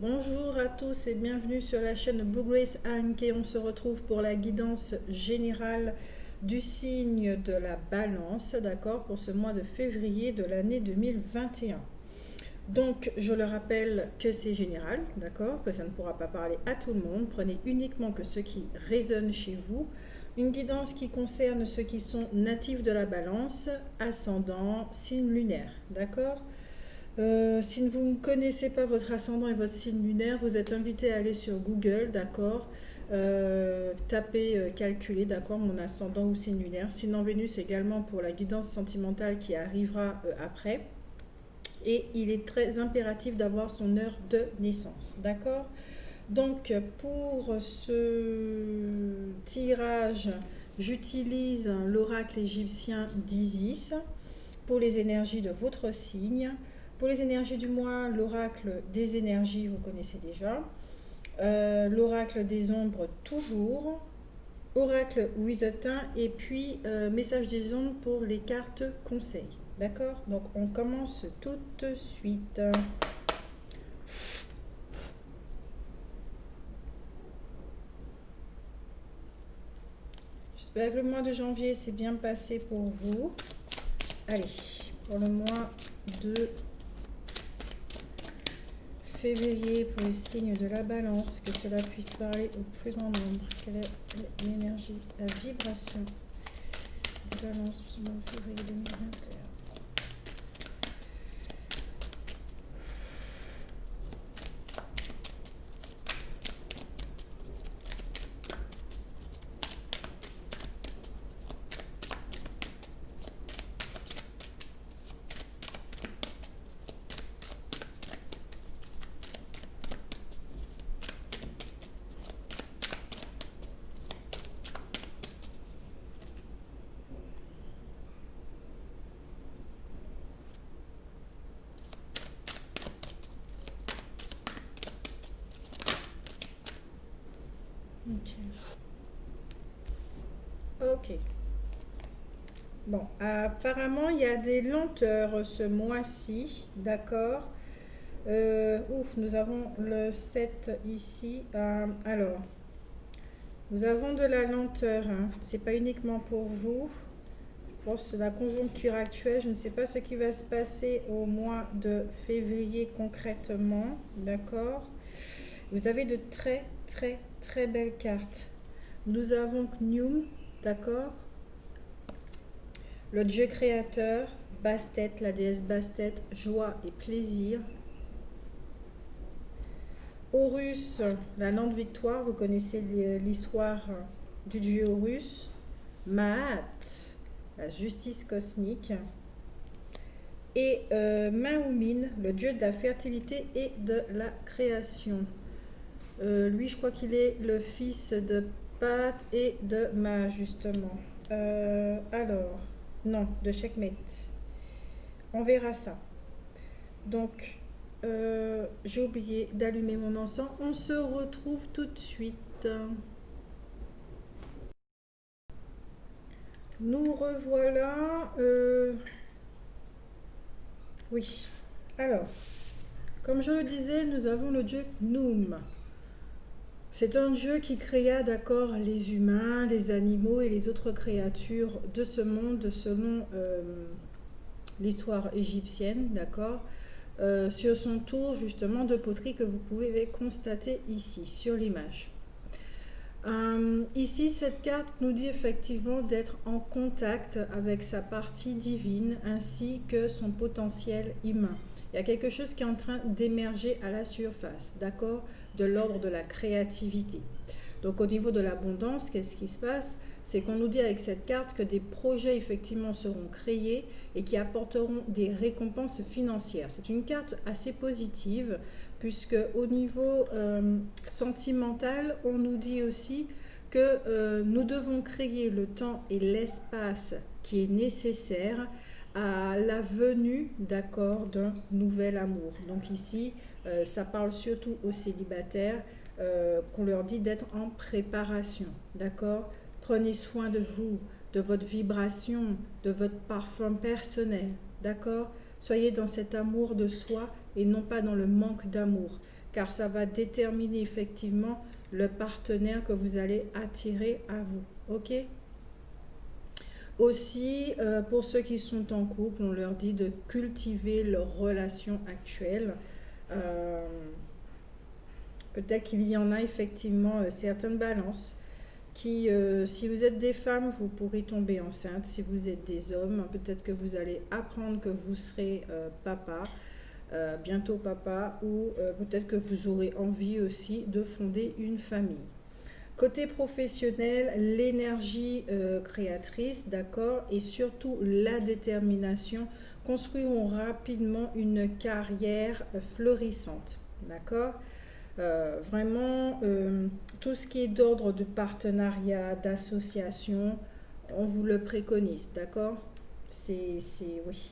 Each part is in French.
Bonjour à tous et bienvenue sur la chaîne Blue Grace Anke et on se retrouve pour la guidance générale du signe de la balance, d'accord, pour ce mois de février de l'année 2021. Donc, je le rappelle que c'est général, d'accord, que ça ne pourra pas parler à tout le monde. Prenez uniquement que ce qui résonne chez vous. Une guidance qui concerne ceux qui sont natifs de la balance, ascendant, signe lunaire, d'accord. Si vous ne connaissez pas votre ascendant et votre signe lunaire, vous êtes invité à aller sur Google, d'accord. Tapez calculer, d'accord, mon ascendant ou signe lunaire. Sinon, Vénus également pour la guidance sentimentale qui arrivera après. Et il est très impératif d'avoir son heure de naissance, d'accord. Donc, pour ce tirage, j'utilise l'oracle égyptien d'Isis pour les énergies de votre signe. Pour les énergies du mois, l'oracle des énergies, vous connaissez déjà. L'oracle des ombres, toujours. Oracle Wizardin et puis message des ombres pour les cartes conseils. D'accord? Donc, on commence tout de suite. J'espère que le mois de janvier s'est bien passé pour vous. Allez, pour le mois de février, pour les signes de la balance, que cela puisse parler au plus grand nombre. Quelle est l'énergie, la vibration de balance pour ce mois de février 2021? Ok. Bon, apparemment, il y a des lenteurs ce mois-ci, d'accord. Nous avons le 7 ici. Alors, nous avons de la lenteur, hein. C'est pas uniquement pour vous. Je pense que la conjoncture actuelle, je ne sais pas ce qui va se passer au mois de février concrètement, d'accord. Vous avez de très, très, très belles cartes. Nous avons Khnum, d'accord. Le dieu créateur, Bastet, la déesse Bastet, joie et plaisir. Horus, la lente victoire, vous connaissez l'histoire du dieu Horus. Maat, la justice cosmique. Et Maoumin, le dieu de la fertilité et de la création. Lui, je crois qu'il est le fils de Pat et de Ma, justement. Alors, non, de Sekhmet. On verra ça. Donc, j'ai oublié d'allumer mon encens. On se retrouve tout de suite. Nous revoilà. Oui. Alors, comme je le disais, nous avons le dieu Khnum. C'est un dieu qui créa, d'accord, les humains, les animaux et les autres créatures de ce monde selon l'histoire égyptienne, d'accord. Sur son tour justement de poterie que vous pouvez constater ici sur l'image. Ici, cette carte nous dit effectivement d'être en contact avec sa partie divine ainsi que son potentiel humain. Il y a quelque chose qui est en train d'émerger à la surface, d'accord, de l'ordre de la créativité. Donc au niveau de l'abondance, qu'est-ce qui se passe? C'est qu'on nous dit avec cette carte que des projets effectivement seront créés et qui apporteront des récompenses financières. C'est une carte assez positive puisque au niveau sentimental, on nous dit aussi que nous devons créer le temps et l'espace qui est nécessaire à la venue, d'accord, d'un nouvel amour. Donc ici, ça parle surtout aux célibataires qu'on leur dit d'être en préparation, d'accord. Prenez soin de vous, de votre vibration, de votre parfum personnel, d'accord. Soyez dans cet amour de soi et non pas dans le manque d'amour. car ça va déterminer effectivement le partenaire que vous allez attirer à vous. Ok? Aussi, pour ceux qui sont en couple, on leur dit de cultiver leur relation actuelle. Euh, Peut-être qu'il y en a effectivement certaines balances qui, si vous êtes des femmes, vous pourrez tomber enceinte. Si vous êtes des hommes, peut-être que vous allez apprendre que vous serez papa, bientôt papa, ou peut-être que vous aurez envie aussi de fonder une famille. Côté professionnel, l'énergie créatrice, d'accord, et surtout la détermination construiront rapidement une carrière florissante, d'accord. Vraiment, tout ce qui est d'ordre de partenariat, d'association, on vous le préconise, d'accord. Oui,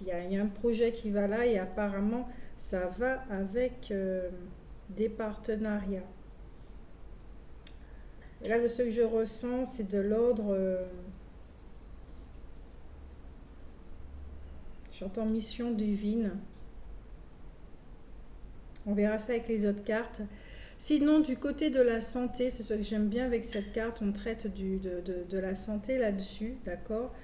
il y a un projet qui va là et apparemment, ça va avec des partenariats. Et là, de ce que je ressens, c'est de l'ordre... j'entends mission divine. On verra ça avec les autres cartes. Sinon, du côté de la santé, c'est ce que j'aime bien avec cette carte, on traite de la santé là-dessus, d'accord.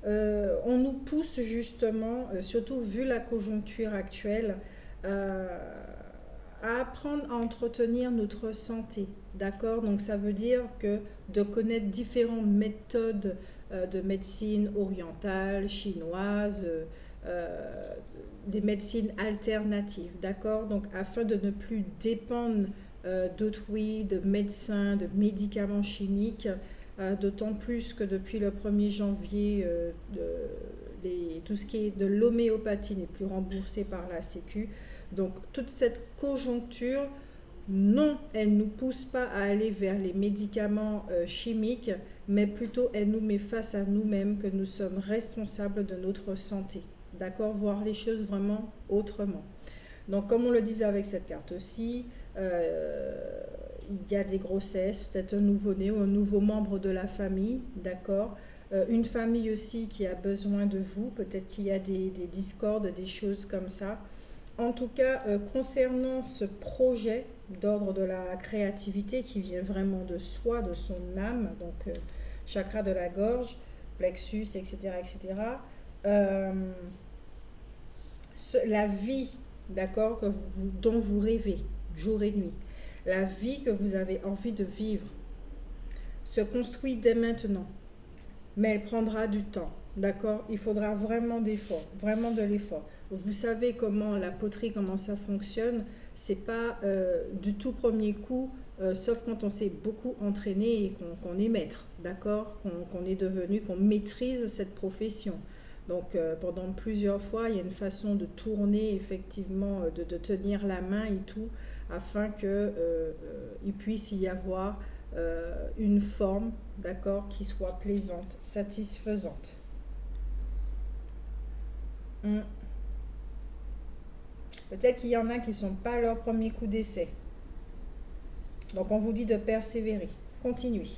On nous pousse justement, surtout vu la conjoncture actuelle, à apprendre à entretenir notre santé, d'accord. Donc ça veut dire que de connaître différentes méthodes de médecine orientale, chinoise, euh, des médecines alternatives, d'accord. Donc afin de ne plus dépendre d'autrui, de médecins, de médicaments chimiques, d'autant plus que depuis le 1er janvier, tout ce qui est de l'homéopathie n'est plus remboursé par la Sécu. Donc toute cette conjoncture, non, elle ne nous pousse pas à aller vers les médicaments chimiques, mais plutôt elle nous met face à nous-mêmes, que nous sommes responsables de notre santé. D'accord. Voir les choses vraiment autrement. Donc comme on le disait avec cette carte aussi, il y a des grossesses, peut-être un nouveau-né ou un nouveau membre de la famille, d'accord. Une famille aussi qui a besoin de vous, peut-être qu'il y a des discordes, des choses comme ça. En tout cas, concernant ce projet d'ordre de la créativité qui vient vraiment de soi, de son âme, donc chakra de la gorge, plexus, etc., etc., la vie, d'accord, dont vous rêvez jour et nuit, la vie que vous avez envie de vivre, se construit dès maintenant, mais elle prendra du temps, d'accord. Il faudra vraiment d'efforts, vraiment de l'effort. Vous savez comment la poterie, comment ça fonctionne, c'est pas du tout premier coup, sauf quand on s'est beaucoup entraîné et qu'on est maître, d'accord, qu'on est devenu, qu'on maîtrise cette profession. Donc pendant plusieurs fois, il y a une façon de tourner, effectivement, de tenir la main et tout, afin qu'il puisse y avoir une forme, d'accord, qui soit plaisante, satisfaisante. Peut-être qu'il y en a qui ne sont pas à leur premier coup d'essai. Donc on vous dit de persévérer. Continuez.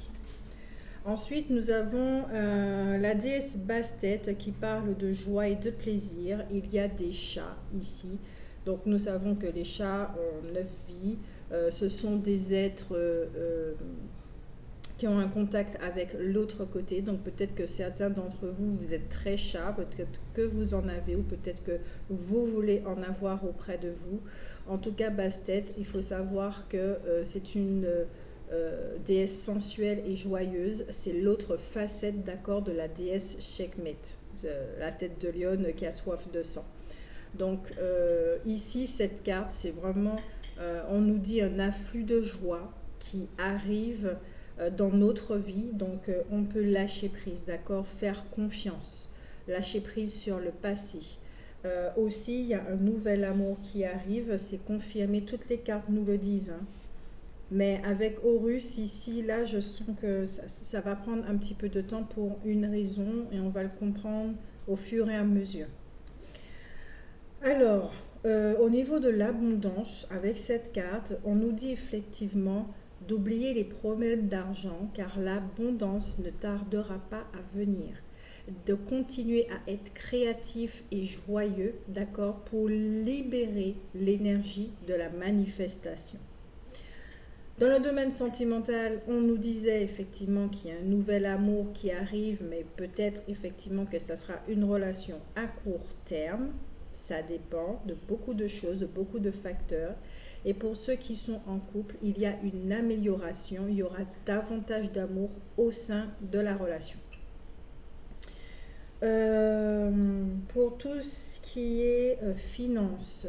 Ensuite, nous avons la déesse Bastet qui parle de joie et de plaisir. Il y a des chats ici. Donc nous savons que les chats ont 9 vies. Ce sont des êtres qui ont un contact avec l'autre côté. Donc peut-être que certains d'entre vous, vous êtes très chat, peut-être que vous en avez ou peut-être que vous voulez en avoir auprès de vous. En tout cas, Bastet, il faut savoir que c'est une déesse sensuelle et joyeuse. C'est l'autre facette, d'accord, de la déesse Sekhmet, la tête de lionne qui a soif de sang. Donc ici, cette carte, c'est vraiment, on nous dit un afflux de joie qui arrive dans notre vie. Donc on peut lâcher prise, d'accord, faire confiance, lâcher prise sur le passé. Aussi, il y a un nouvel amour qui arrive, c'est confirmé, toutes les cartes nous le disent, hein. Mais avec Horus, ici, là, je sens que ça va prendre un petit peu de temps pour une raison et on va le comprendre au fur et à mesure. Alors, au niveau de l'abondance, avec cette carte, on nous dit effectivement d'oublier les problèmes d'argent car l'abondance ne tardera pas à venir. De continuer à être créatif et joyeux, d'accord, pour libérer l'énergie de la manifestation. Dans le domaine sentimental, on nous disait effectivement qu'il y a un nouvel amour qui arrive, mais peut-être effectivement que ça sera une relation à court terme. Ça dépend de beaucoup de choses, de beaucoup de facteurs. Et pour ceux qui sont en couple, il y a une amélioration, il y aura davantage d'amour au sein de la relation. Pour tout ce qui est finances,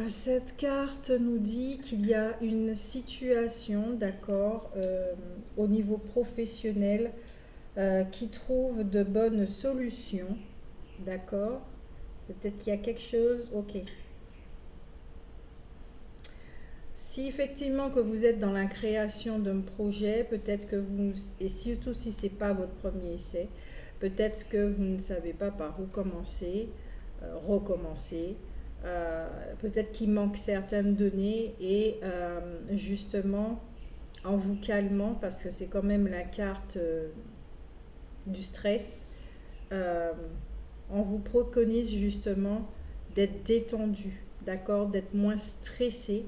cette carte nous dit qu'il y a une situation, d'accord, au niveau professionnel qui trouve de bonnes solutions, d'accord. Peut-être qu'il y a quelque chose, ok. Si effectivement que vous êtes dans la création d'un projet, peut-être que vous, et surtout si ce n'est pas votre premier essai, peut-être que vous ne savez pas par où commencer, recommencer. Peut-être qu'il manque certaines données et justement en vous calmant, parce que c'est quand même la carte du stress, euh, on vous préconise justement d'être détendu, d'accord, d'être moins stressé.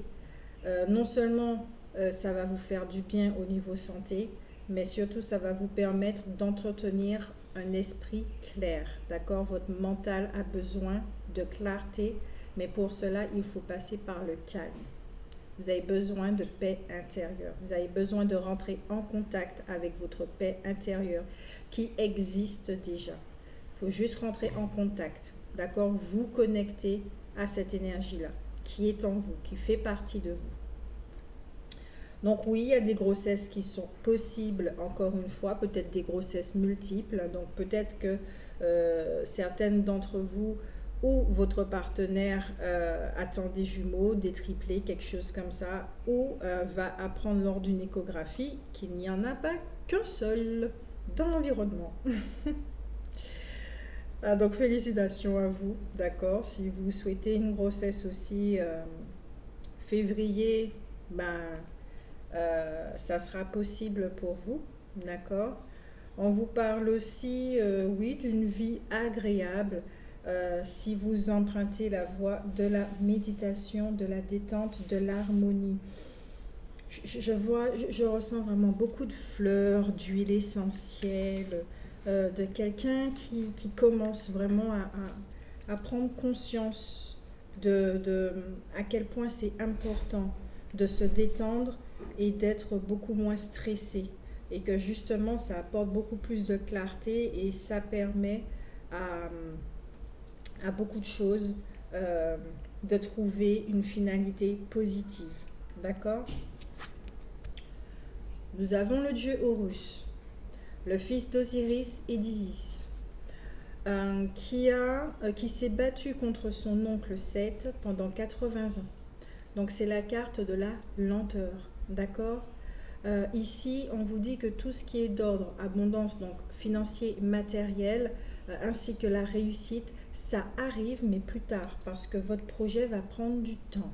Non seulement ça va vous faire du bien au niveau santé, mais surtout ça va vous permettre d'entretenir un esprit clair, d'accord. Votre mental a besoin de clarté, mais pour cela, il faut passer par le calme. Vous avez besoin de paix intérieure. Vous avez besoin de rentrer en contact avec votre paix intérieure qui existe déjà. Il faut juste rentrer en contact, d'accord. Vous connecter à cette énergie-là qui est en vous, qui fait partie de vous. Donc oui, il y a des grossesses qui sont possibles, encore une fois, peut-être des grossesses multiples. Donc peut-être que certaines d'entre vous ou votre partenaire attend des jumeaux, des triplés, quelque chose comme ça, ou va apprendre lors d'une échographie qu'il n'y en a pas qu'un seul dans l'environnement. Donc félicitations à vous, d'accord. Si vous souhaitez une grossesse aussi, février, ben ça sera possible pour vous, d'accord. On vous parle aussi, oui, d'une vie agréable si vous empruntez la voie de la méditation, de la détente, de l'harmonie. Je ressens vraiment beaucoup de fleurs, d'huile essentielle, de quelqu'un qui commence vraiment à prendre conscience à quel point c'est important de se détendre et d'être beaucoup moins stressé. Et que justement, ça apporte beaucoup plus de clarté et ça permet à beaucoup de choses de trouver une finalité positive. D'accord? Nous avons le dieu Horus, le fils d'Osiris et d'Isis, qui s'est battu contre son oncle Seth pendant 80 ans. Donc c'est la carte de la lenteur, d'accord. Ici, on vous dit que tout ce qui est d'ordre abondance, donc financier, matériel, ainsi que la réussite, ça arrive, mais plus tard, parce que votre projet va prendre du temps.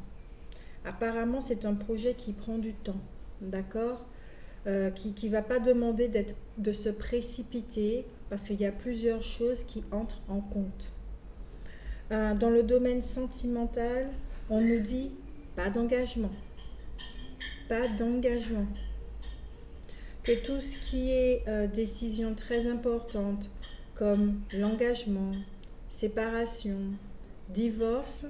Apparemment, c'est un projet qui prend du temps, d'accord, qui ne va pas demander de se précipiter, parce qu'il y a plusieurs choses qui entrent en compte. Dans le domaine sentimental, on nous dit pas d'engagement. Pas d'engagement. Que tout ce qui est décision très importante, comme l'engagement, séparation, divorce,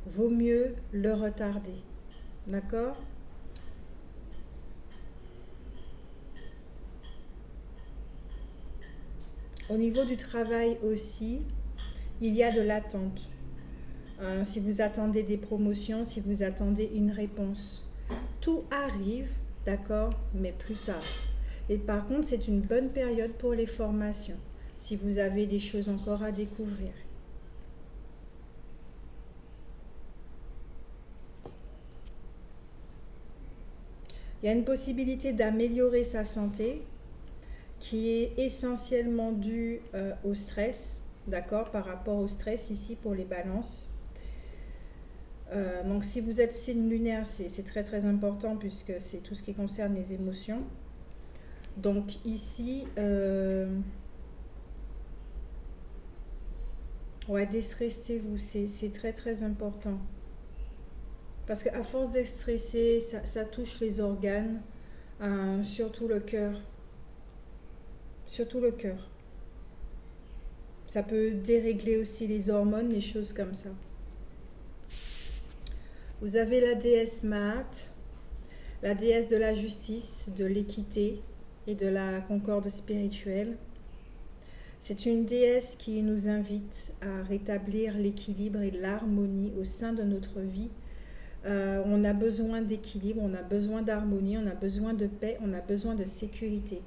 vaut mieux le retarder. D'accord? Au niveau du travail aussi, il y a de l'attente. Si vous attendez des promotions, si vous attendez une réponse, tout arrive, d'accord, mais plus tard. Et par contre, c'est une bonne période pour les formations, si vous avez des choses encore à découvrir. Il y a une possibilité d'améliorer sa santé qui est essentiellement due au stress, d'accord, par rapport au stress ici pour les balances. Donc si vous êtes signe lunaire, c'est très très important puisque c'est tout ce qui concerne les émotions. Donc ici, ouais, déstressez-vous, c'est très très important. Parce qu'à force d'être stressé, ça touche les organes, surtout le cœur. Surtout le cœur. Ça peut dérégler aussi les hormones, les choses comme ça. Vous avez la déesse Maat, la déesse de la justice, de l'équité et de la concorde spirituelle. C'est une déesse qui nous invite à rétablir l'équilibre et l'harmonie au sein de notre vie. On a besoin d'équilibre, on a besoin d'harmonie, on a besoin de paix, on a besoin de sécurité.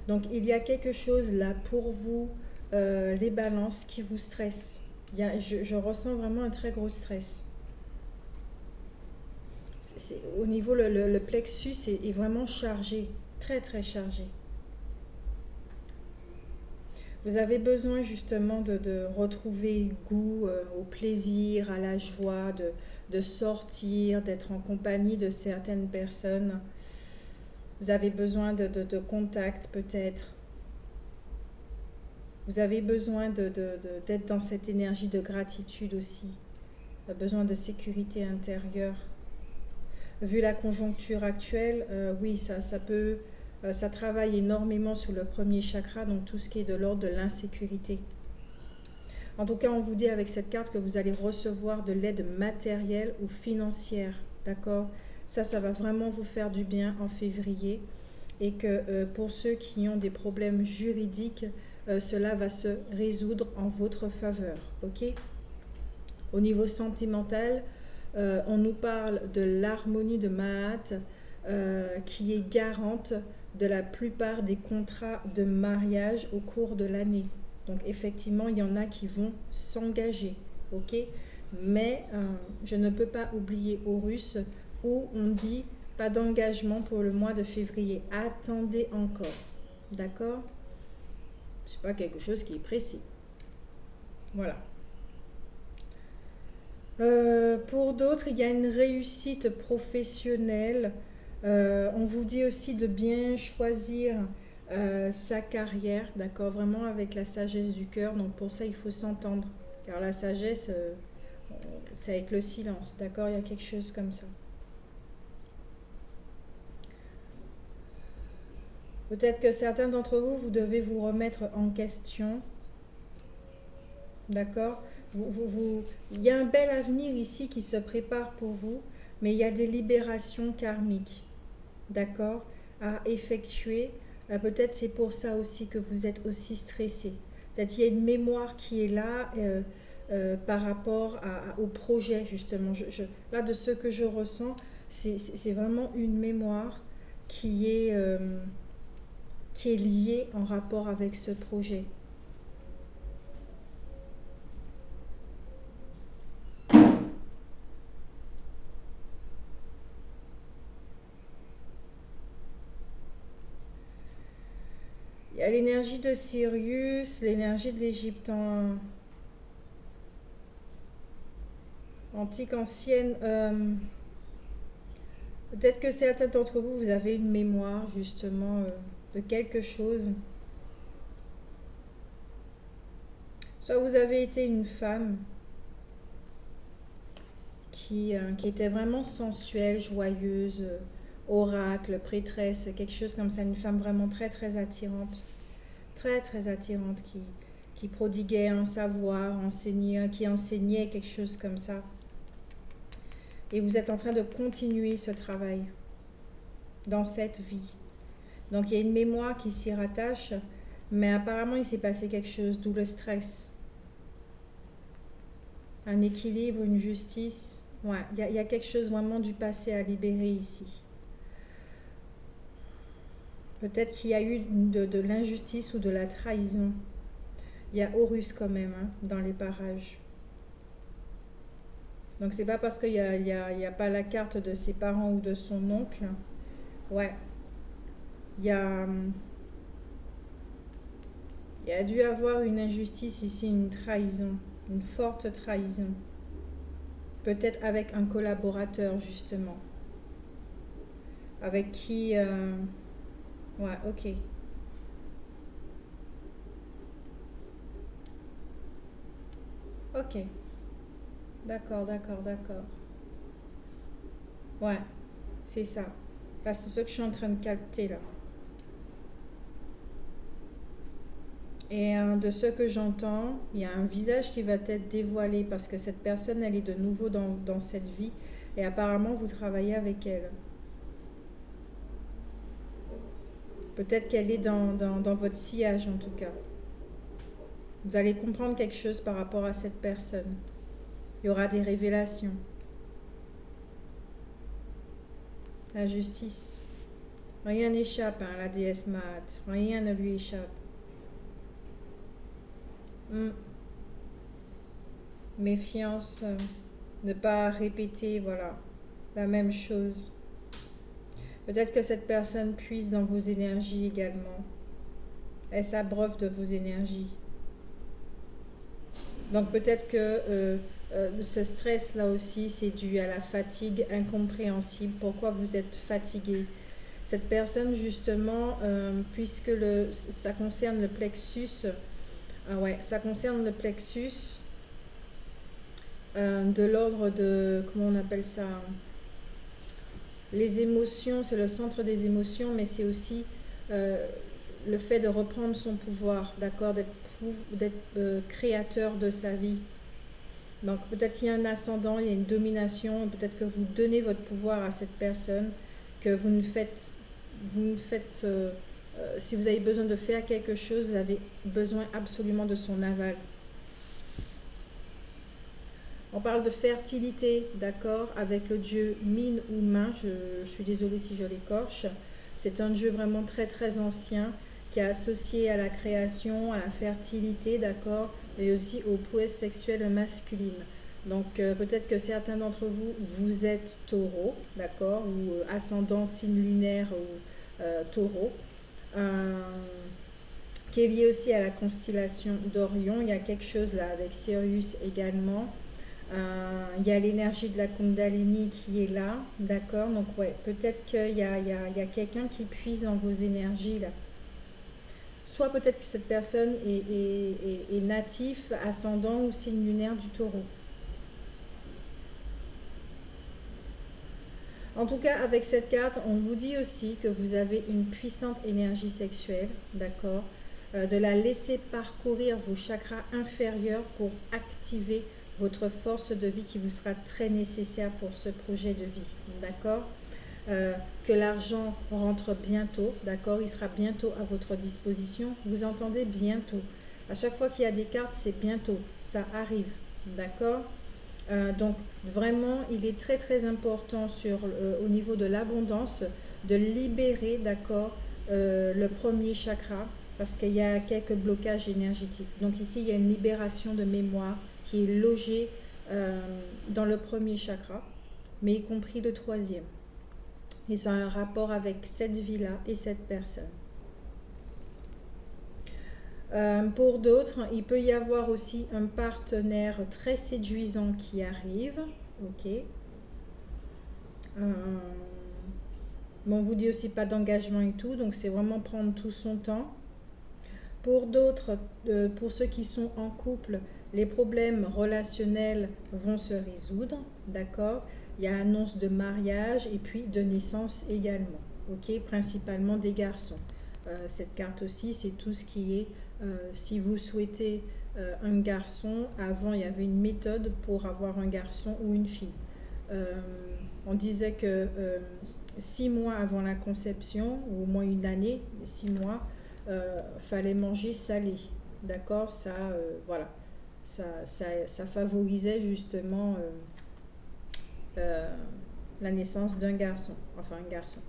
Donc il y a quelque chose là pour vous, les balances, qui vous stressent. Je ressens vraiment un très gros stress. Au niveau, le plexus est vraiment chargé, très très chargé. Vous avez besoin justement de retrouver goût au plaisir, à la joie, de sortir, d'être en compagnie de certaines personnes. Vous avez besoin de contact peut-être. Vous avez besoin d'être dans cette énergie de gratitude aussi. Vous avez besoin de sécurité intérieure. Vu la conjoncture actuelle, oui, ça travaille énormément sur le premier chakra, donc tout ce qui est de l'ordre de l'insécurité. En tout cas, on vous dit avec cette carte que vous allez recevoir de l'aide matérielle ou financière, d'accord? Ça va vraiment vous faire du bien en février. Et que pour ceux qui ont des problèmes juridiques, cela va se résoudre en votre faveur, ok? Au niveau sentimental, on nous parle de l'harmonie de Maat, qui est garante de la plupart des contrats de mariage au cours de l'année. Donc effectivement, il y en a qui vont s'engager, ok? Mais je ne peux pas oublier Horus où on dit pas d'engagement pour le mois de février. Attendez encore, d'accord? C'est pas quelque chose qui est précis. Voilà. Pour d'autres, il y a une réussite professionnelle. On vous dit aussi de bien choisir sa carrière, d'accord, vraiment avec la sagesse du cœur. Donc pour ça, il faut s'entendre. Car la sagesse, c'est avec le silence, d'accord? Il y a quelque chose comme ça. Peut-être que certains d'entre vous, vous devez vous remettre en question, d'accord? Il y a un bel avenir ici qui se prépare pour vous, mais il y a des libérations karmiques, d'accord, à effectuer. Peut-être c'est pour ça aussi que vous êtes aussi stressé. Peut-être qu'il y a une mémoire qui est là par rapport au projet, justement. Là, de ce que je ressens, c'est vraiment une mémoire qui est liée en rapport avec ce projet. Il y a l'énergie de Sirius, l'énergie de l'Égypte antique, ancienne. Peut-être que certains d'entre vous, vous avez une mémoire justement de quelque chose. Soit vous avez été une femme qui était vraiment sensuelle, joyeuse, oracle, prêtresse, quelque chose comme ça, une femme vraiment très très attirante, très très attirante, qui prodiguait un savoir, qui enseignait quelque chose comme ça. Et vous êtes en train de continuer ce travail dans cette vie. Donc il y a une mémoire qui s'y rattache, mais apparemment il s'est passé quelque chose, d'où le stress. Un équilibre, une justice. Ouais, il y a quelque chose vraiment du passé à libérer ici. Peut-être qu'il y a eu de l'injustice ou de la trahison. Il y a Horus quand même dans les parages. Donc c'est pas parce qu'il y a pas la carte de ses parents ou de son oncle. Ouais. Il y a, il y a dû avoir une injustice ici, une trahison, une forte trahison. Peut-être avec un collaborateur justement. Avec qui... Ouais, ok. Ok. D'accord, d'accord, d'accord. Ouais, c'est ça. Là, c'est ce que je suis en train de capter là. Et de ce que j'entends, il y a un visage qui va être dévoilé parce que cette personne, elle est de nouveau dans cette vie. Et apparemment, vous travaillez avec elle. Peut-être qu'elle est dans votre sillage en tout cas. Vous allez comprendre quelque chose par rapport à cette personne. Il y aura des révélations. La justice. Rien n'échappe à la déesse Maat. Rien ne lui échappe. Méfiance. Ne pas répéter, voilà, la même chose. Peut-être que cette personne puise dans vos énergies également. Elle s'abreuve de vos énergies. Donc peut-être que ce stress là aussi, c'est dû à la fatigue incompréhensible. Pourquoi vous êtes fatigué? Cette personne justement, puisque ça concerne le plexus, ouais, ça concerne le plexus de l'ordre de, comment on appelle ça? Les émotions, c'est le centre des émotions, mais c'est aussi le fait de reprendre son pouvoir, d'accord, d'être créateur de sa vie. Donc peut-être qu'il y a un ascendant, il y a une domination, peut-être que vous donnez votre pouvoir à cette personne, que vous ne faites si vous avez besoin de faire quelque chose, vous avez besoin absolument de son aval. On parle de fertilité, d'accord, avec le dieu Min ou Main, je suis désolée si je l'écorche. C'est un dieu vraiment très très ancien qui est associé à la création, à la fertilité, d'accord, et aussi aux prouesses sexuelles masculines. Donc peut-être que certains d'entre vous, vous êtes taureau, d'accord, ou ascendant signe lunaire ou taureau, qui est lié aussi à la constellation d'Orion. Il y a quelque chose là avec Sirius également. Il y a l'énergie de la Kundalini qui est là, d'accord. Donc ouais, peut-être qu'il y a quelqu'un qui puise dans vos énergies là. Soit peut-être que cette personne est natif, ascendant ou signe lunaire du taureau. En tout cas, avec cette carte, on vous dit aussi que vous avez une puissante énergie sexuelle, d'accord, de la laisser parcourir vos chakras inférieurs pour activer votre force de vie qui vous sera très nécessaire pour ce projet de vie, d'accord. Que l'argent rentre bientôt, d'accord, il sera bientôt à votre disposition. Vous entendez bientôt. À chaque fois qu'il y a des cartes, c'est bientôt, ça arrive, d'accord. Donc vraiment, il est très très important au niveau de l'abondance de libérer, d'accord, le premier chakra parce qu'il y a quelques blocages énergétiques. Donc ici, il y a une libération de mémoire qui est logée dans le premier chakra, mais y compris le troisième. Et ça a un rapport avec cette vie-là et cette personne. Pour d'autres, il peut y avoir aussi un partenaire très séduisant qui arrive. Ok. Bon, on vous dit aussi pas d'engagement et tout, donc c'est vraiment prendre tout son temps. Pour d'autres, pour ceux qui sont en couple, les problèmes relationnels vont se résoudre, d'accord. Il y a annonce de mariage et puis de naissance également, ok, principalement des garçons. Cette carte aussi, c'est tout ce qui est, si vous souhaitez un garçon, avant il y avait une méthode pour avoir un garçon ou une fille. On disait que 6 mois avant la conception, ou au moins une année, 6 mois, fallait manger salé, d'accord, ça, voilà, ça favorisait justement la naissance d'un garçon, enfin un garçon.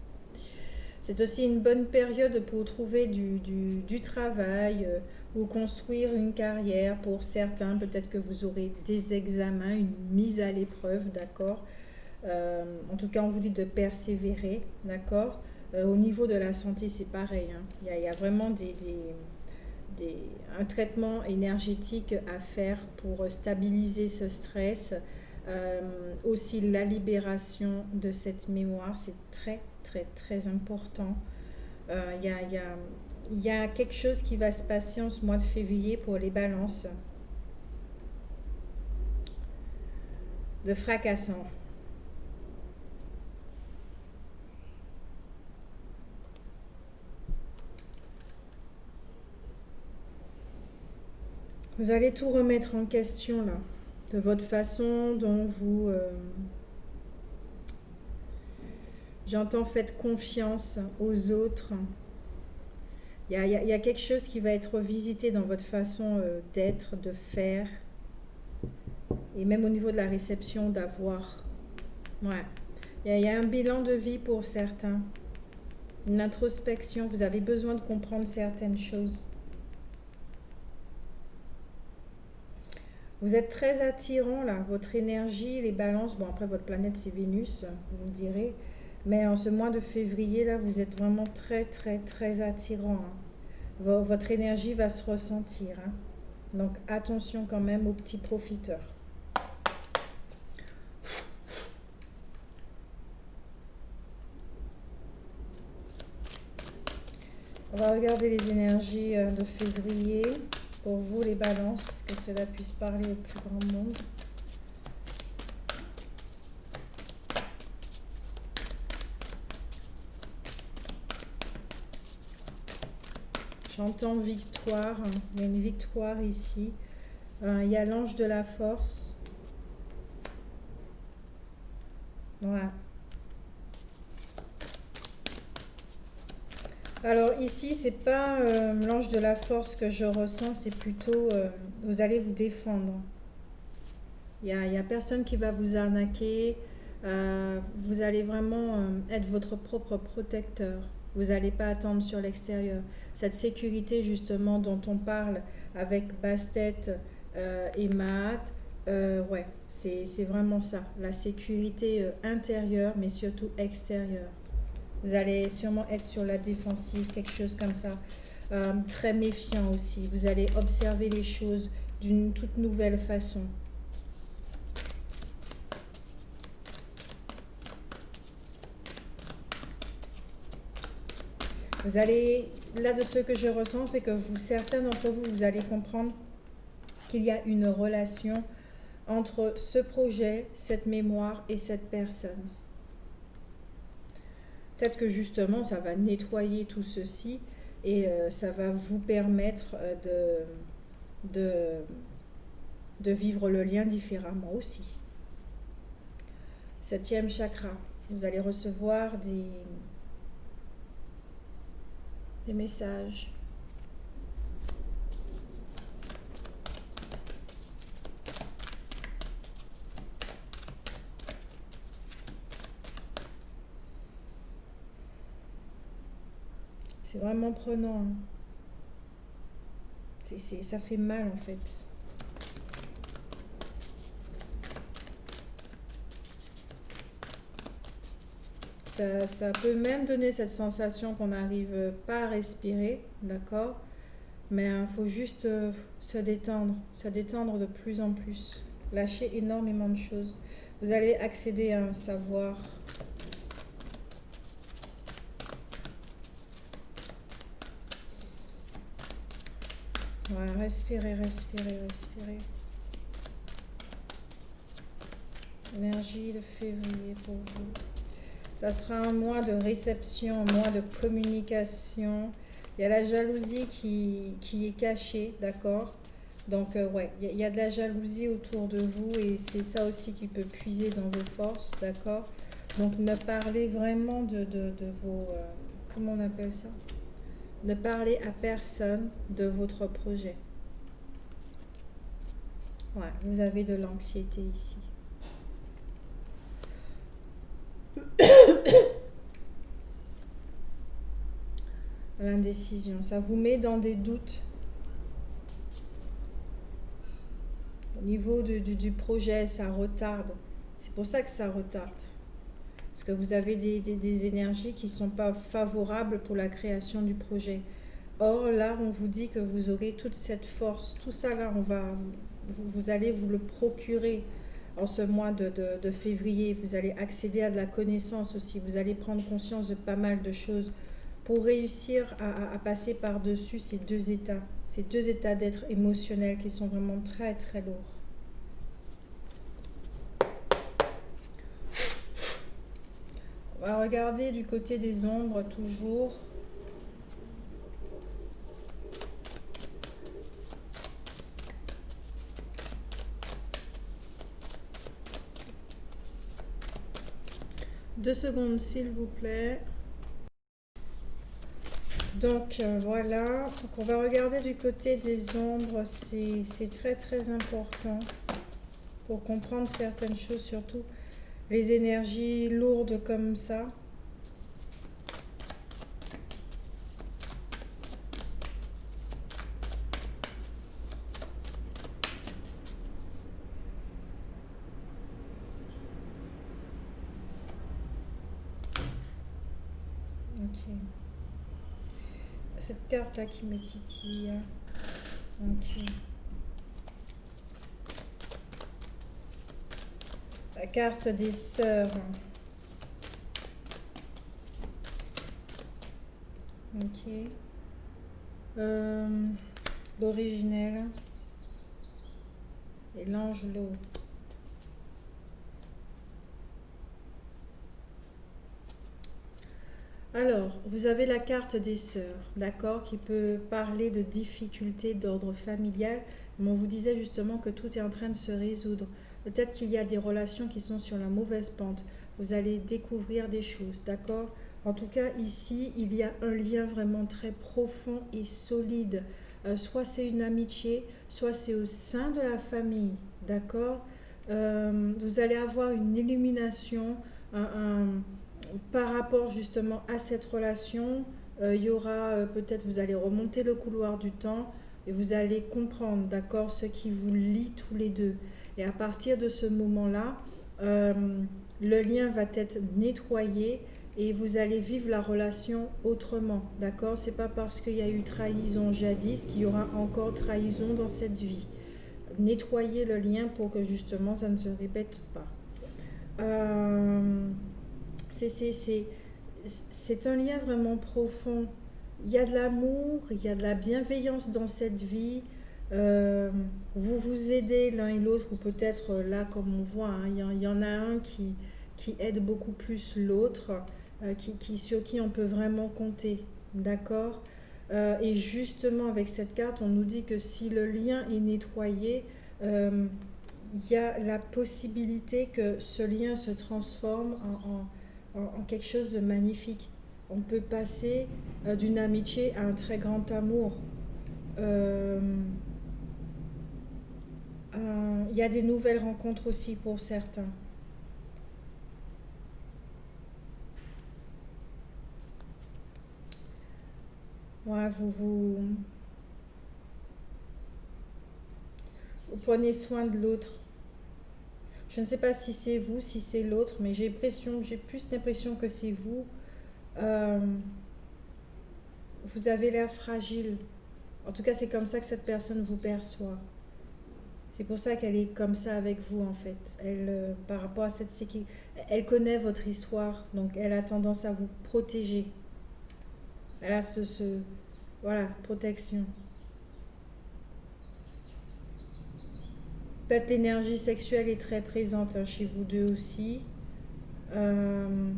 C'est aussi une bonne période pour trouver du travail ou construire une carrière. Pour certains, peut-être que vous aurez des examens, une mise à l'épreuve, d'accord. En tout cas, on vous dit de persévérer, d'accord. Au niveau de la santé, c'est pareil, hein. Il y a vraiment un traitement énergétique à faire pour stabiliser ce stress. Aussi la libération de cette mémoire, c'est très très très important. Il y a quelque chose qui va se passer en ce mois de février pour les balances de fracassant. Vous allez tout remettre en question là, de votre façon dont vous... j'entends faites confiance aux autres. Il y a quelque chose qui va être visité dans votre façon d'être, de faire, et même au niveau de la réception, d'avoir. Ouais. Il y a un bilan de vie pour certains, une introspection. Vous avez besoin de comprendre certaines choses. Vous êtes très attirant là, votre énergie, les balances. Bon, après, votre planète, c'est Vénus, vous me direz. Mais en ce mois de février, là, vous êtes vraiment très, très, très attirant. Votre énergie va se ressentir. Donc, attention quand même aux petits profiteurs. On va regarder les énergies de février. Pour vous, les balances, que cela puisse parler au plus grand monde. J'entends victoire. Il y a une victoire ici. Il y a l'ange de la force. Voilà. Alors ici, c'est pas l'ange de la force que je ressens, c'est plutôt vous allez vous défendre. Il y a personne qui va vous arnaquer. Vous allez vraiment être votre propre protecteur. Vous n'allez pas attendre sur l'extérieur. Cette sécurité justement dont on parle avec Bastet et Mahat, ouais, c'est vraiment ça. La sécurité intérieure, mais surtout extérieure. Vous allez sûrement être sur la défensive, quelque chose comme ça. Très méfiant aussi. Vous allez observer les choses d'une toute nouvelle façon. Vous allez, là de ce que je ressens, c'est que certains d'entre vous, vous allez comprendre qu'il y a une relation entre ce projet, cette mémoire et cette personne. Peut-être que justement, ça va nettoyer tout ceci et ça va vous permettre de vivre le lien différemment aussi. 7e chakra, vous allez recevoir des messages. C'est vraiment prenant. Ça fait mal en fait. Ça peut même donner cette sensation qu'on n'arrive pas à respirer, d'accord? Mais il faut juste se détendre de plus en plus. Lâcher énormément de choses. Vous allez accéder à un savoir. Voilà, respirez, respirez, respirez. Énergie de février pour vous. Ça sera un mois de réception, un mois de communication. Il y a la jalousie qui est cachée, d'accord? Donc, ouais, il y a de la jalousie autour de vous et c'est ça aussi qui peut puiser dans vos forces, d'accord? Donc, ne parlez vraiment de vos... comment on appelle ça? Ne parlez à personne de votre projet. Ouais, vous avez de l'anxiété ici. L'indécision, ça vous met dans des doutes. Au niveau du projet, ça retarde. C'est pour ça que ça retarde. Parce que vous avez des énergies qui ne sont pas favorables pour la création du projet. Or, là, on vous dit que vous aurez toute cette force. Tout ça, là, vous allez vous le procurer en ce mois de février. Vous allez accéder à de la connaissance aussi. Vous allez prendre conscience de pas mal de choses pour réussir à passer par-dessus ces deux états d'être émotionnels qui sont vraiment très, très lourds. On va regarder du côté des ombres toujours. 2 secondes, s'il vous plaît. Donc voilà, donc on va regarder du côté des ombres, c'est très très important pour comprendre certaines choses, surtout les énergies lourdes comme ça. Ok. Cette carte là qui me titille. Ok. La carte des sœurs. Ok. L'originel. Et l'Angelo. Alors, vous avez la carte des sœurs, d'accord, qui peut parler de difficultés d'ordre familial. Mais on vous disait justement que tout est en train de se résoudre. Peut-être qu'il y a des relations qui sont sur la mauvaise pente. Vous allez découvrir des choses, d'accord? En tout cas, ici, il y a un lien vraiment très profond et solide. Soit c'est une amitié, soit c'est au sein de la famille, d'accord? Vous allez avoir une illumination, un par rapport justement à cette relation, il y aura peut-être, vous allez remonter le couloir du temps et vous allez comprendre, d'accord, ce qui vous lie tous les deux. Et à partir de ce moment-là, euh, le lien va être nettoyé et vous allez vivre la relation autrement, d'accord? C'est pas parce qu'il y a eu trahison jadis qu'il y aura encore trahison dans cette vie. Nettoyez le lien pour que justement ça ne se répète pas. Euh, c'est un lien vraiment profond. Il y a de l'amour, il y a de la bienveillance dans cette vie. Euh, vous vous aidez l'un et l'autre, ou peut-être là, comme on voit, hein, il y en a un qui aide beaucoup plus l'autre, sur qui on peut vraiment compter. D'accord. Et justement, avec cette carte, on nous dit que si le lien est nettoyé, euh, il y a la possibilité que ce lien se transforme en quelque chose de magnifique. On peut passer d'une amitié à un très grand amour. Euh, Il y a des nouvelles rencontres aussi pour certains. Ouais, vous prenez soin de l'autre. Je ne sais pas si c'est vous, si c'est l'autre, mais j'ai plus l'impression que c'est vous. Euh, vous avez l'air fragile. En tout cas, c'est comme ça que cette personne vous perçoit. C'est pour ça qu'elle est comme ça avec vous en fait. Elle, par rapport à cette séquille, elle connaît votre histoire, donc elle a tendance à vous protéger. Elle a voilà, protection. Peut-être l'énergie sexuelle est très présente hein, chez vous deux aussi. Euh,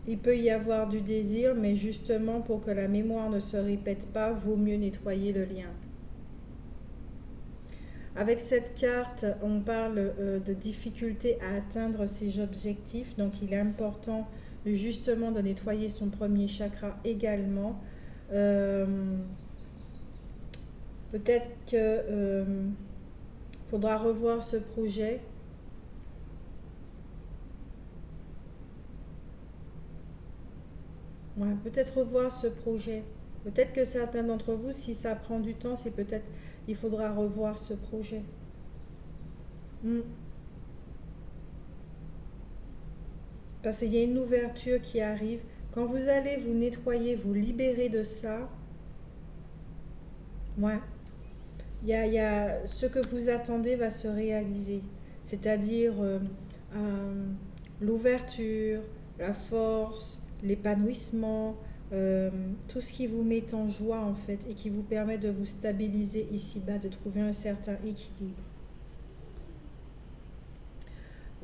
il peut y avoir du désir, mais justement pour que la mémoire ne se répète pas, vaut mieux nettoyer le lien. Avec cette carte, on parle de difficulté à atteindre ses objectifs, donc il est important justement de nettoyer son premier chakra également. Euh, Peut-être que faudra revoir ce projet. Ouais, peut-être revoir ce projet. Peut-être que certains d'entre vous, si ça prend du temps, c'est peut-être il faudra revoir ce projet. Mm. Parce qu'il y a une ouverture qui arrive. Quand vous allez vous nettoyer, vous libérer de ça, ouais, il y a ce que vous attendez va se réaliser. C'est-à-dire euh, l'ouverture, la force, l'épanouissement, tout ce qui vous met en joie en fait et qui vous permet de vous stabiliser ici-bas, de trouver un certain équilibre.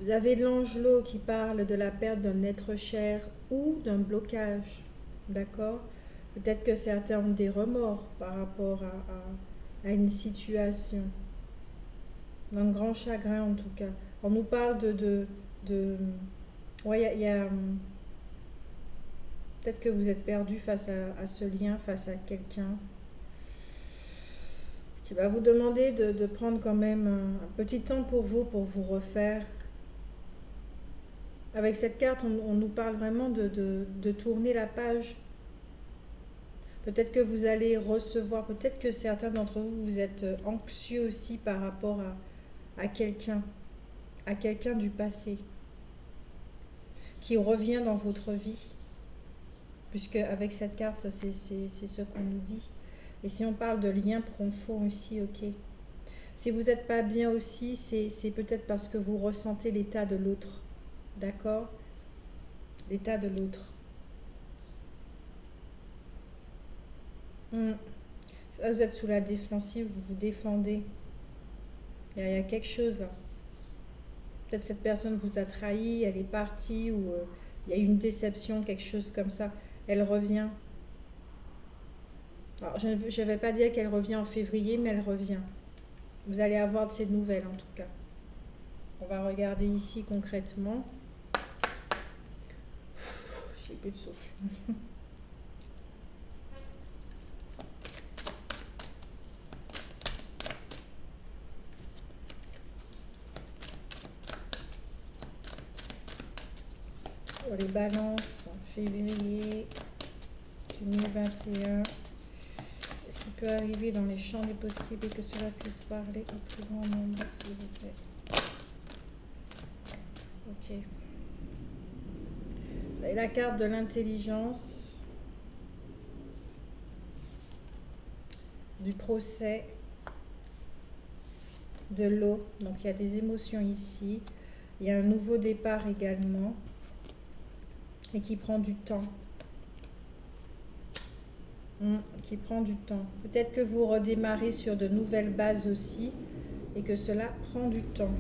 Vous avez l'angelot qui parle de la perte d'un être cher ou d'un blocage. D'accord. Peut-être que certains ont des remords par rapport à une situation. Un grand chagrin en tout cas. On nous parle de... Ouais, peut-être que vous êtes perdu face à ce lien, face à quelqu'un qui va vous demander de prendre quand même un petit temps pour vous refaire. Avec cette carte, on nous parle vraiment de tourner la page. Peut-être que vous allez recevoir, peut-être que certains d'entre vous, vous êtes anxieux aussi par rapport à quelqu'un du passé, qui revient dans votre vie. Puisque avec cette carte, c'est ce qu'on nous dit. Et si on parle de lien profond aussi, ok. Si vous n'êtes pas bien aussi, c'est peut-être parce que vous ressentez l'état de l'autre. D'accord? L'état de l'autre. Vous êtes sous la défensive, vous vous défendez. Il y a quelque chose là. Peut-être cette personne vous a trahi, elle est partie, ou il y a eu une déception, quelque chose comme ça. Elle revient. Alors, je ne vais pas dire qu'elle revient en février, mais elle revient. Vous allez avoir de ces nouvelles en tout cas. On va regarder ici concrètement. J'ai plus de souffle. Pour les balances en février 2021. Est-ce qu'il peut arriver dans les champs des possibles et que cela puisse parler au plus grand nombre, s'il vous plaît? Ok. Vous avez la carte de l'intelligence, du procès, de l'eau. Donc il y a des émotions ici. Il y a un nouveau départ également et qui prend du temps. Qui prend du temps. Peut-être que vous redémarrez sur de nouvelles bases aussi et que cela prend du temps.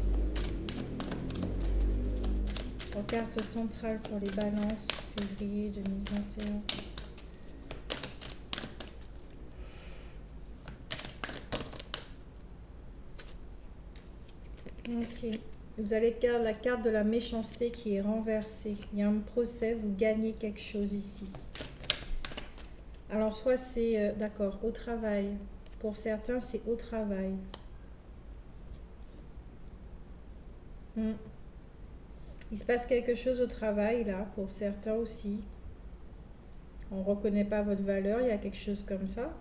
En carte centrale pour les balances, février 2021. Ok. Vous allez garder la carte de la méchanceté qui est renversée. Il y a un procès, vous gagnez quelque chose ici. Alors soit c'est, d'accord, au travail. Pour certains, c'est au travail. Il se passe quelque chose au travail, là, pour certains aussi. On ne reconnaît pas votre valeur, il y a quelque chose comme ça.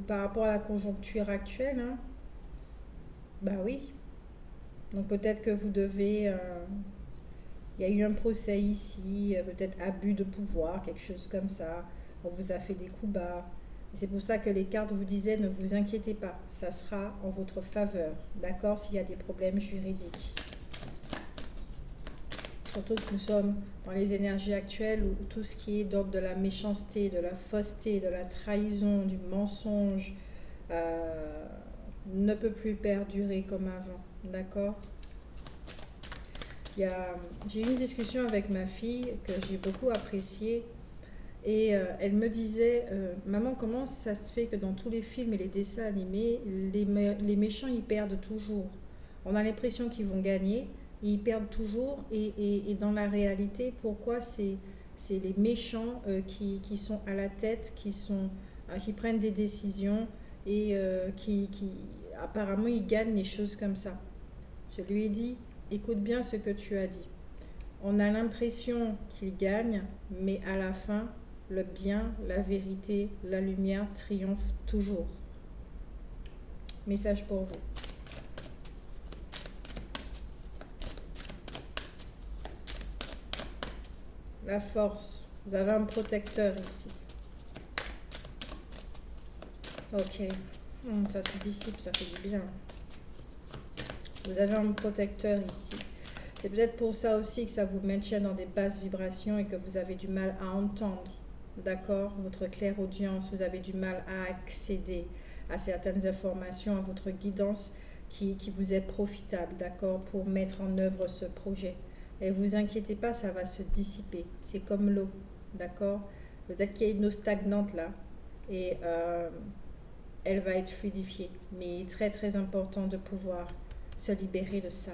Par rapport à la conjoncture actuelle, hein, bah oui. Donc peut-être que vous devez... il y a eu un procès ici, peut-être abus de pouvoir, quelque chose comme ça. On vous a fait des coups bas. C'est pour ça que les cartes vous disaient ne vous inquiétez pas, ça sera en votre faveur, d'accord, s'il y a des problèmes juridiques. Surtout que nous sommes dans les énergies actuelles où tout ce qui est d'ordre de la méchanceté, de la fausseté, de la trahison, du mensonge ne peut plus perdurer comme avant, d'accord. J'ai eu une discussion avec ma fille que j'ai beaucoup appréciée. Et elle me disait, maman, comment ça se fait que dans tous les films et les dessins animés, les méchants, ils perdent toujours? On a l'impression qu'ils vont gagner, ils perdent toujours. Et dans la réalité, pourquoi c'est les méchants qui sont à la tête, qui prennent des décisions et apparemment, ils gagnent les choses comme ça. Je lui ai dit, écoute bien ce que tu as dit. On a l'impression qu'ils gagnent, mais à la fin, le bien, la vérité, la lumière triomphent toujours. Message pour vous. La force. Vous avez un protecteur ici. Ok. Ça se dissipe, ça fait du bien. Vous avez un protecteur ici. C'est peut-être pour ça aussi que ça vous maintient dans des basses vibrations et que vous avez du mal à entendre. D'accord, votre clairaudience, vous avez du mal à accéder à certaines informations, à votre guidance qui vous est profitable, d'accord, pour mettre en œuvre ce projet. Et vous inquiétez pas, ça va se dissiper. C'est comme l'eau, d'accord. Peut-être qu'il y a une eau stagnante là. Et elle va être fluidifiée. Mais très très important de pouvoir se libérer de ça.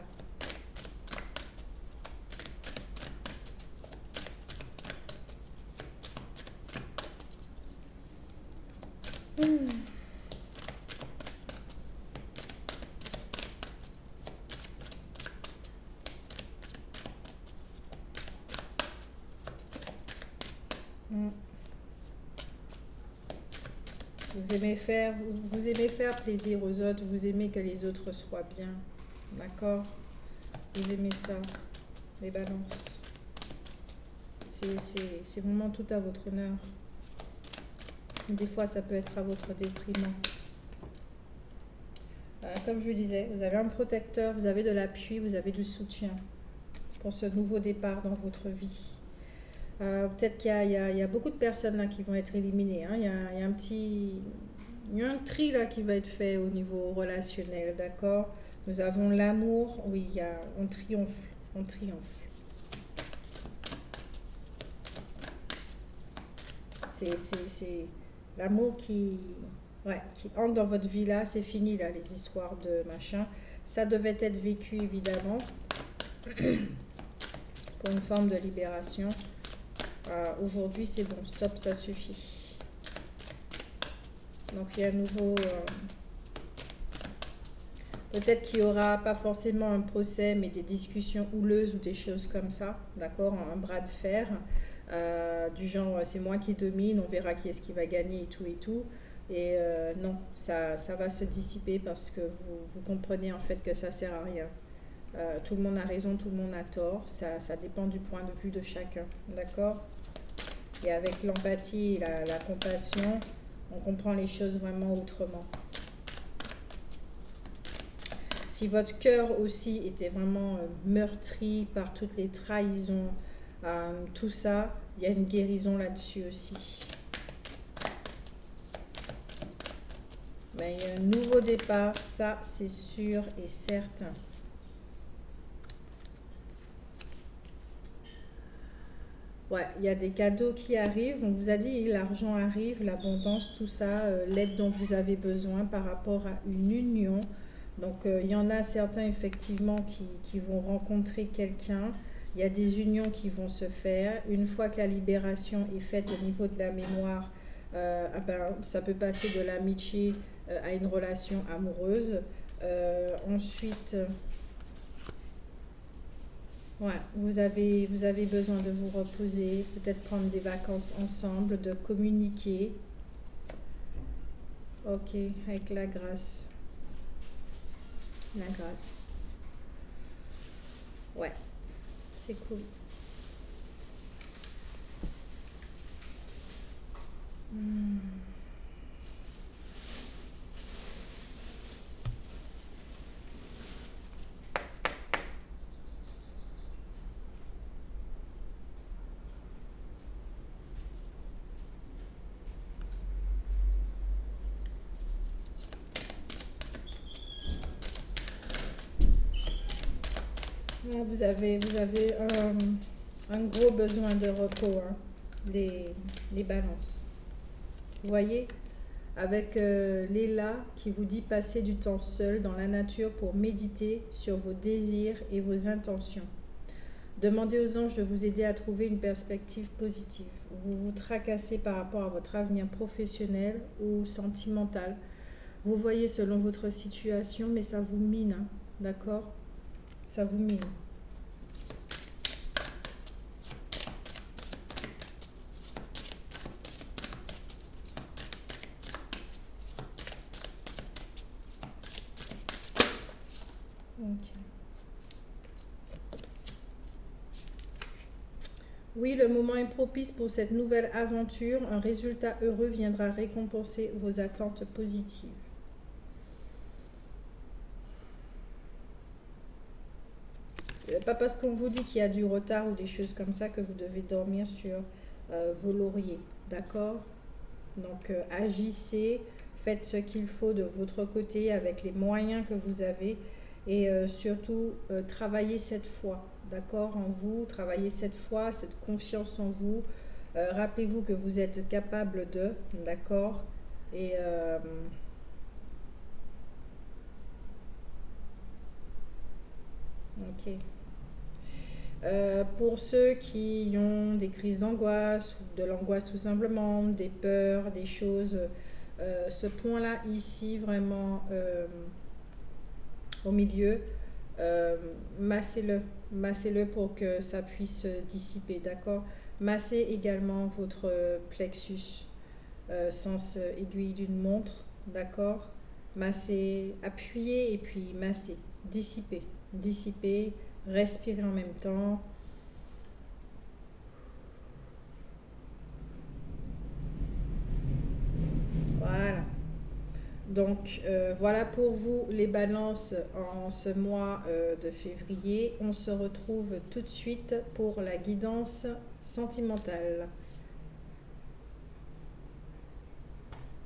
Vous aimez faire plaisir aux autres, vous aimez que les autres soient bien. D'accord? Vous aimez ça, les balances. C'est vraiment tout à votre honneur. Des fois, ça peut être à votre déprimant. Comme je vous disais, vous avez un protecteur, vous avez de l'appui, vous avez du soutien pour ce nouveau départ dans votre vie. Peut-être qu'il y a beaucoup de personnes là qui vont être éliminées. Hein. Il y a un petit... Il y a un tri là qui va être fait au niveau relationnel, d'accord? Nous avons l'amour, oui, on triomphe, on triomphe. C'est l'amour qui entre dans votre vie là, c'est fini là, les histoires de machin. Ça devait être vécu évidemment pour une forme de libération. Aujourd'hui, c'est bon, stop, ça suffit. Donc, il y a à nouveau... peut-être qu'il n'y aura pas forcément un procès, mais des discussions houleuses ou des choses comme ça, d'accord? Un bras de fer, du genre, c'est moi qui domine, on verra qui est-ce qui va gagner et tout et tout. Et non, ça va se dissiper parce que vous comprenez en fait que ça ne sert à rien. Tout le monde a raison, tout le monde a tort. Ça dépend du point de vue de chacun, d'accord? Et avec l'empathie et la compassion, on comprend les choses vraiment autrement. Si votre cœur aussi était vraiment meurtri par toutes les trahisons, tout ça, il y a une guérison là-dessus aussi. Mais il y a un nouveau départ, ça c'est sûr et certain. Ouais, il y a des cadeaux qui arrivent. On vous a dit, l'argent arrive, l'abondance, tout ça, l'aide dont vous avez besoin par rapport à une union. Donc, il y en a certains, effectivement, qui vont rencontrer quelqu'un. Il y a des unions qui vont se faire. Une fois que la libération est faite au niveau de la mémoire, ça peut passer de l'amitié à une relation amoureuse. Ensuite... Ouais, vous avez besoin de vous reposer, peut-être prendre des vacances ensemble, de communiquer. Ok, avec la grâce. La grâce. Ouais, c'est cool. Là, vous avez un gros besoin de repos, hein, les balances. Vous voyez, avec Léla qui vous dit passer du temps seul dans la nature pour méditer sur vos désirs et vos intentions. Demandez aux anges de vous aider à trouver une perspective positive. Vous vous tracassez par rapport à votre avenir professionnel ou sentimental. Vous voyez selon votre situation, mais ça vous mine, hein, d'accord? Ça vous mine. Okay. Oui, le moment est propice pour cette nouvelle aventure. Un résultat heureux viendra récompenser vos attentes positives. Pas parce qu'on vous dit qu'il y a du retard ou des choses comme ça que vous devez dormir sur vos lauriers, d'accord? Donc agissez, faites ce qu'il faut de votre côté avec les moyens que vous avez et surtout travaillez cette foi, d'accord, en vous, travaillez cette foi, cette confiance en vous. Rappelez-vous que vous êtes capable de, d'accord? Et Ok. Pour ceux qui ont des crises d'angoisse, ou de l'angoisse tout simplement, des peurs, des choses, ce point-là ici vraiment au milieu, euh, massez-le, massez-le pour que ça puisse se dissiper, d'accord? Massez également votre plexus, sens aiguille d'une montre, d'accord? Massez, appuyez et puis massez, dissiper, dissiper, respirez en même temps. Voilà. Donc voilà pour vous les balances en ce mois de février. On se retrouve tout de suite pour la guidance sentimentale.